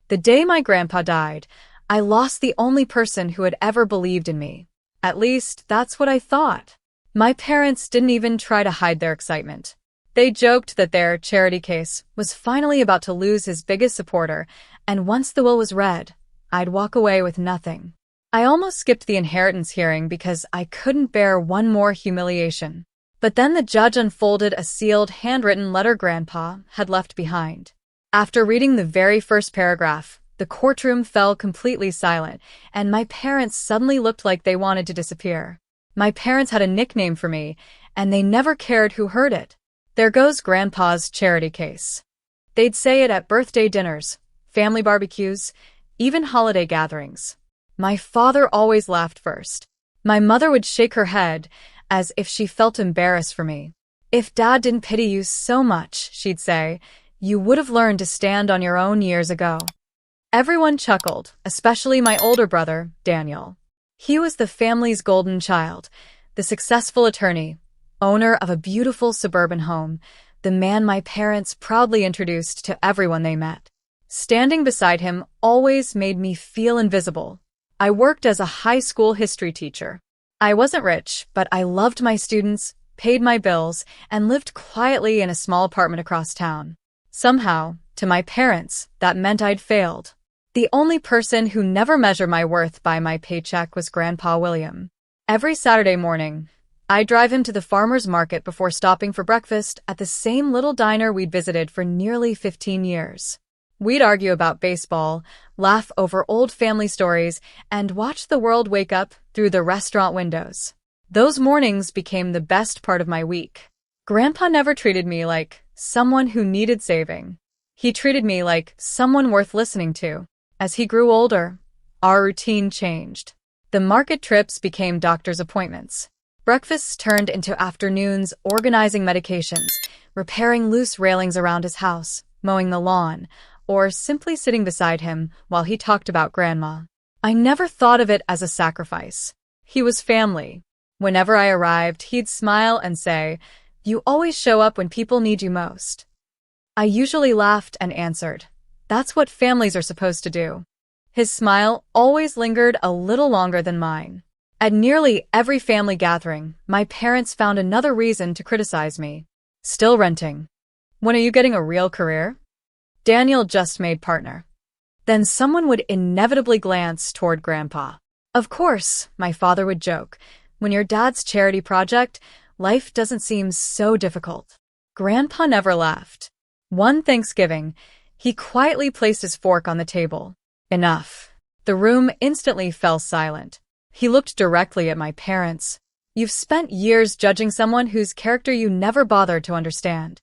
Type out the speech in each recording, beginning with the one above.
The day my grandpa died, I lost the only person who had ever believed in me. At least, that's what I thought. My parents didn't even try to hide their excitement. They joked that their charity case was finally about to lose his biggest supporter, and once the will was read, I'd walk away with nothing. I almost skipped the inheritance hearing because I couldn't bear one more humiliation. But then the judge unfolded a sealed, handwritten letter Grandpa had left behind. After reading the very first paragraph, the courtroom fell completely silent, and my parents suddenly looked like they wanted to disappear. My parents had a nickname for me, and they never cared who heard it. There goes Grandpa's charity case. They'd say it at birthday dinners, family barbecues, even holiday gatherings. My father always laughed first. My mother would shake her head, as if she felt embarrassed for me. If Dad didn't pity you so much, she'd say, you would have learned to stand on your own years ago. Everyone chuckled, especially my older brother, Daniel. He was the family's golden child, the successful attorney, owner of a beautiful suburban home, the man my parents proudly introduced to everyone they met. Standing beside him always made me feel invisible. I worked as a high school history teacher. I wasn't rich, but I loved my students, paid my bills, and lived quietly in a small apartment across town. Somehow, to my parents, that meant I'd failed. The only person who never measured my worth by my paycheck was Grandpa William. Every Saturday morning, I'd drive him to the farmer's market before stopping for breakfast at the same little diner we'd visited for nearly 15 years. We'd argue about baseball, laugh over old family stories, and watch the world wake up through the restaurant windows. Those mornings became the best part of my week. Grandpa never treated me like someone who needed saving. He treated me like someone worth listening to. As he grew older, our routine changed. The market trips became doctor's appointments. Breakfasts turned into afternoons organizing medications, repairing loose railings around his house, mowing the lawn, or simply sitting beside him while he talked about Grandma. I never thought of it as a sacrifice. He was family. Whenever I arrived, he'd smile and say, "You always show up when people need you most." I usually laughed and answered, "That's what families are supposed to do." His smile always lingered a little longer than mine. At nearly every family gathering, my parents found another reason to criticize me. Still renting. When are you getting a real career? Daniel just made partner. Then someone would inevitably glance toward Grandpa. Of course, my father would joke, when you're Dad's charity project, life doesn't seem so difficult. Grandpa never laughed. One Thanksgiving, he quietly placed his fork on the table. Enough. The room instantly fell silent. He looked directly at my parents. You've spent years judging someone whose character you never bothered to understand.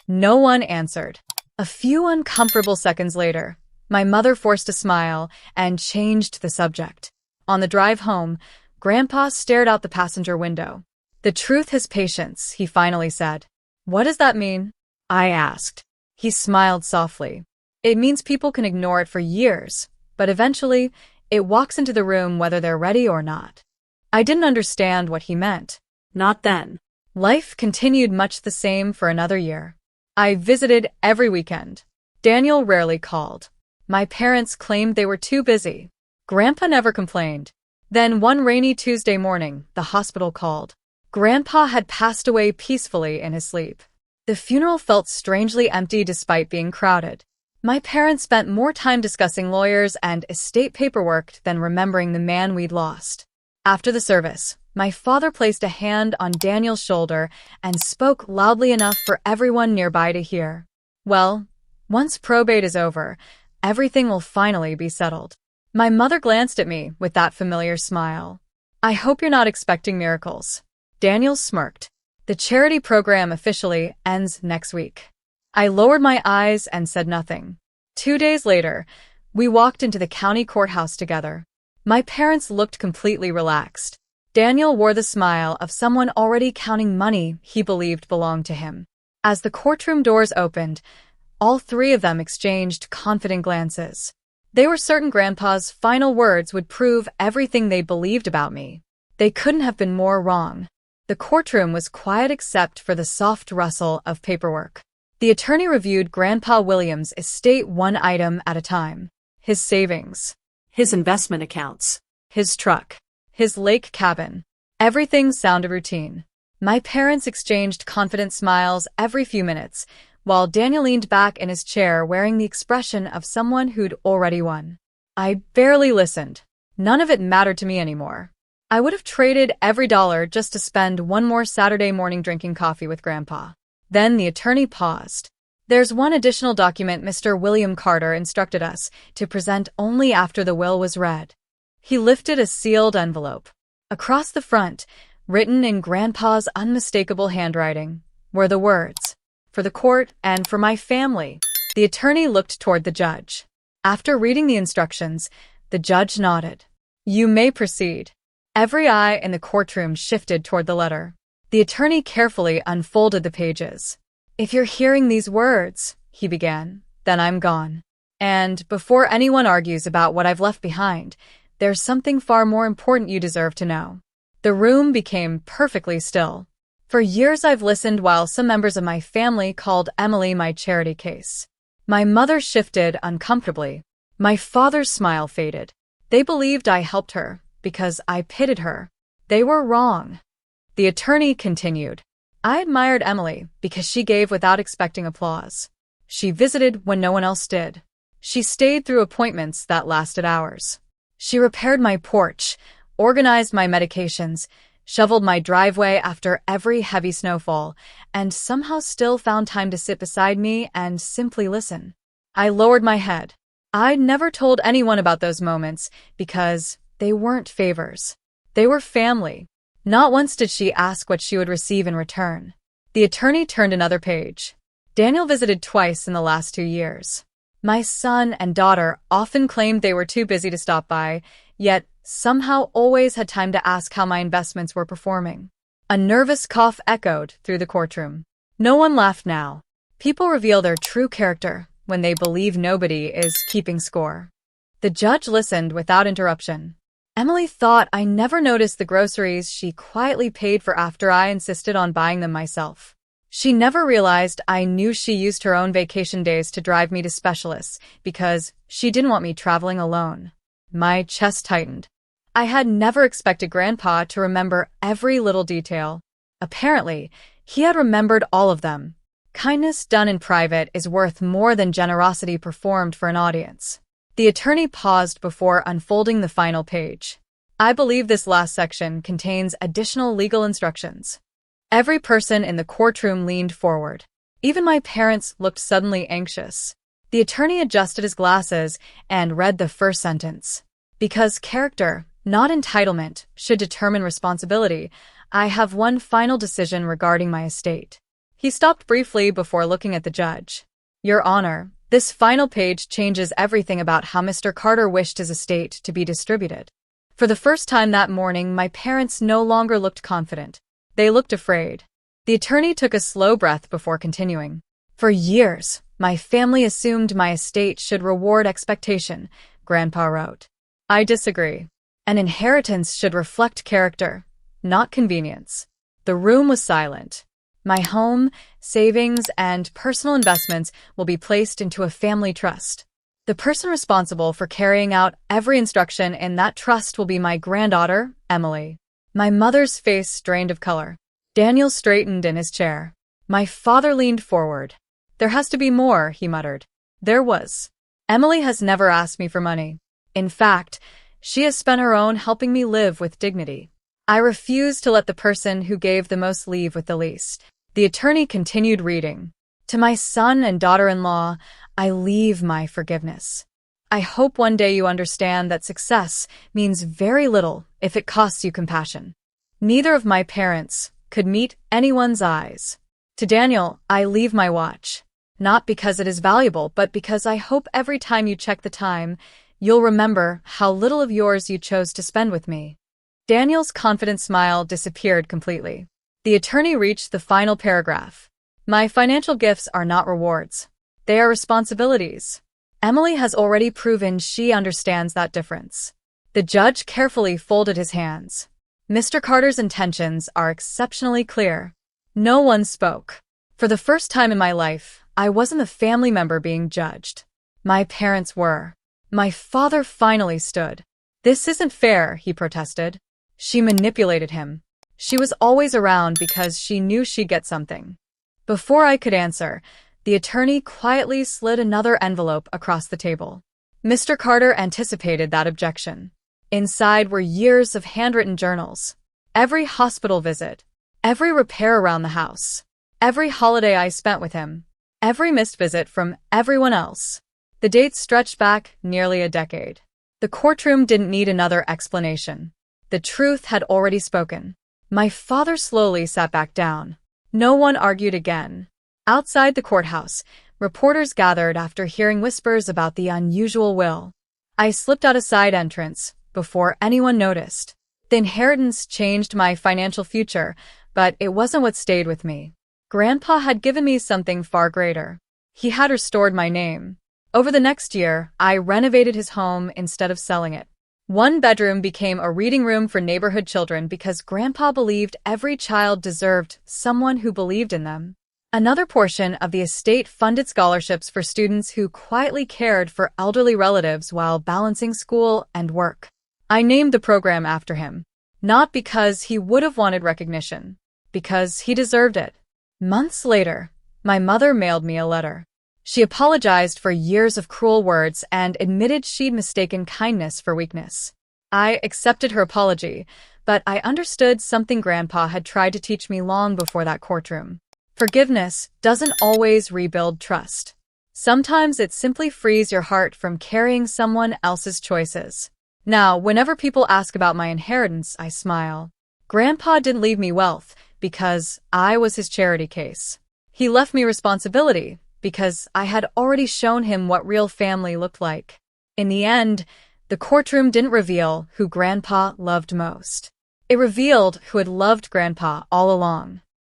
No one answered. A few uncomfortable seconds later, my mother forced a smile and changed the subject. On the drive home, Grandpa stared out the passenger window. "The truth has patience," he finally said. "What does that mean?" I asked. He smiled softly. "It means people can ignore it for years, but eventually, it walks into the room whether they're ready or not." I didn't understand what he meant. Not then. Life continued much the same for another year. I visited every weekend. Daniel rarely called. My parents claimed they were too busy. Grandpa never complained. Then one rainy Tuesday morning, the hospital called. Grandpa had passed away peacefully in his sleep. The funeral felt strangely empty despite being crowded. My parents spent more time discussing lawyers and estate paperwork than remembering the man we'd lost. After the service, my father placed a hand on Daniel's shoulder and spoke loudly enough for everyone nearby to hear. "Well, once probate is over, everything will finally be settled." My mother glanced at me with that familiar smile. "I hope you're not expecting miracles." Daniel smirked. "The charity program officially ends next week." I lowered my eyes and said nothing. 2 days later, we walked into the county courthouse together. My parents looked completely relaxed. Daniel wore the smile of someone already counting money he believed belonged to him. As the courtroom doors opened, all three of them exchanged confident glances. They were certain Grandpa's final words would prove everything they believed about me. They couldn't have been more wrong. The courtroom was quiet except for the soft rustle of paperwork. The attorney reviewed Grandpa Williams' estate one item at a time. his savings, his investment accounts. his truck, his lake cabin. Everything sounded routine. My parents exchanged confident smiles every few minutes, while Daniel leaned back in his chair wearing the expression of someone who'd already won. I barely listened. None of it mattered to me anymore. I would have traded every dollar just to spend one more Saturday morning drinking coffee with Grandpa. Then the attorney paused. There's one additional document Mr. William Carter instructed us to present only after the will was read. He lifted a sealed envelope. Across the front, written in Grandpa's unmistakable handwriting, were the words, "For the court and for my family." The attorney looked toward the judge. After reading the instructions, the judge nodded. "You may proceed." Every eye in the courtroom shifted toward the letter. The attorney carefully unfolded the pages. "If you're hearing these words," he began, "then I'm gone. And before anyone argues about what I've left behind, there's something far more important you deserve to know." The room became perfectly still. For years I've listened while some members of my family called Emily my charity case. My mother shifted uncomfortably. My father's smile faded. They believed I helped her because I pitied her. They were wrong. The attorney continued. I admired Emily because she gave without expecting applause. She visited when no one else did. She stayed through appointments that lasted hours. She repaired my porch, organized my medications, shoveled my driveway after every heavy snowfall, and somehow still found time to sit beside me and simply listen. I lowered my head. I'd never told anyone about those moments because they weren't favors. They were family. Not once did she ask what she would receive in return. The attorney turned another page. Daniel visited twice in the last 2 years. My son and daughter often claimed they were too busy to stop by, yet somehow always had time to ask how my investments were performing. A nervous cough echoed through the courtroom. No one laughed now. People reveal their true character when they believe nobody is keeping score. The judge listened without interruption. Emily thought I never noticed the groceries she quietly paid for after I insisted on buying them myself. She never realized I knew she used her own vacation days to drive me to specialists because she didn't want me traveling alone. My chest tightened. I had never expected Grandpa to remember every little detail. Apparently, he had remembered all of them. Kindness done in private is worth more than generosity performed for an audience. The attorney paused before unfolding the final page. I believe this last section contains additional legal instructions. Every person in the courtroom leaned forward. Even my parents looked suddenly anxious. The attorney adjusted his glasses and read the first sentence. Because character, not entitlement, should determine responsibility, I have one final decision regarding my estate. He stopped briefly before looking at the judge. Your Honor, this final page changes everything about how Mr. Carter wished his estate to be distributed. For the first time that morning, my parents no longer looked confident. They looked afraid. The attorney took a slow breath before continuing. For years, my family assumed my estate should reward expectation, Grandpa wrote. I disagree. An inheritance should reflect character, not convenience. The room was silent. My home, savings, and personal investments will be placed into a family trust. The person responsible for carrying out every instruction in that trust will be my granddaughter, Emily. My mother's face drained of color. Daniel straightened in his chair. My father leaned forward. There has to be more, he muttered. There was. Emily has never asked me for money. In fact, she has spent her own helping me live with dignity. I refuse to let the person who gave the most leave with the least. The attorney continued reading. To my son and daughter-in-law, I leave my forgiveness. I hope one day you understand that success means very little if it costs you compassion. Neither of my parents could meet anyone's eyes. To Daniel, I leave my watch. Not because it is valuable, but because I hope every time you check the time, you'll remember how little of yours you chose to spend with me. Daniel's confident smile disappeared completely. The attorney reached the final paragraph. My financial gifts are not rewards. They are responsibilities. Emily has already proven she understands that difference. The judge carefully folded his hands. Mr. Carter's intentions are exceptionally clear. No one spoke. For the first time in my life, I wasn't the family member being judged. My parents were. My father finally stood. "This isn't fair," he protested. "She manipulated him. She was always around because she knew she'd get something." Before I could answer, the attorney quietly slid another envelope across the table. Mr. Carter anticipated that objection. Inside were years of handwritten journals. Every hospital visit, every repair around the house, every holiday I spent with him, every missed visit from everyone else. The dates stretched back nearly a decade. The courtroom didn't need another explanation. The truth had already spoken. My father slowly sat back down. No one argued again. Outside the courthouse, reporters gathered after hearing whispers about the unusual will. I slipped out a side entrance before anyone noticed. The inheritance changed my financial future, but it wasn't what stayed with me. Grandpa had given me something far greater. He had restored my name. Over the next year, I renovated his home instead of selling it. One bedroom became a reading room for neighborhood children because Grandpa believed every child deserved someone who believed in them. Another portion of the estate funded scholarships for students who quietly cared for elderly relatives while balancing school and work. I named the program after him, not because he would have wanted recognition, because he deserved it. Months later, my mother mailed me a letter. She apologized for years of cruel words and admitted she'd mistaken kindness for weakness. I accepted her apology, but I understood something Grandpa had tried to teach me long before that courtroom. Forgiveness doesn't always rebuild trust. Sometimes it simply frees your heart from carrying someone else's choices. Now, whenever people ask about my inheritance, I smile. Grandpa didn't leave me wealth because I was his charity case. He left me responsibility because I had already shown him what real family looked like. In the end, the courtroom didn't reveal who Grandpa loved most. It revealed who had loved Grandpa all along.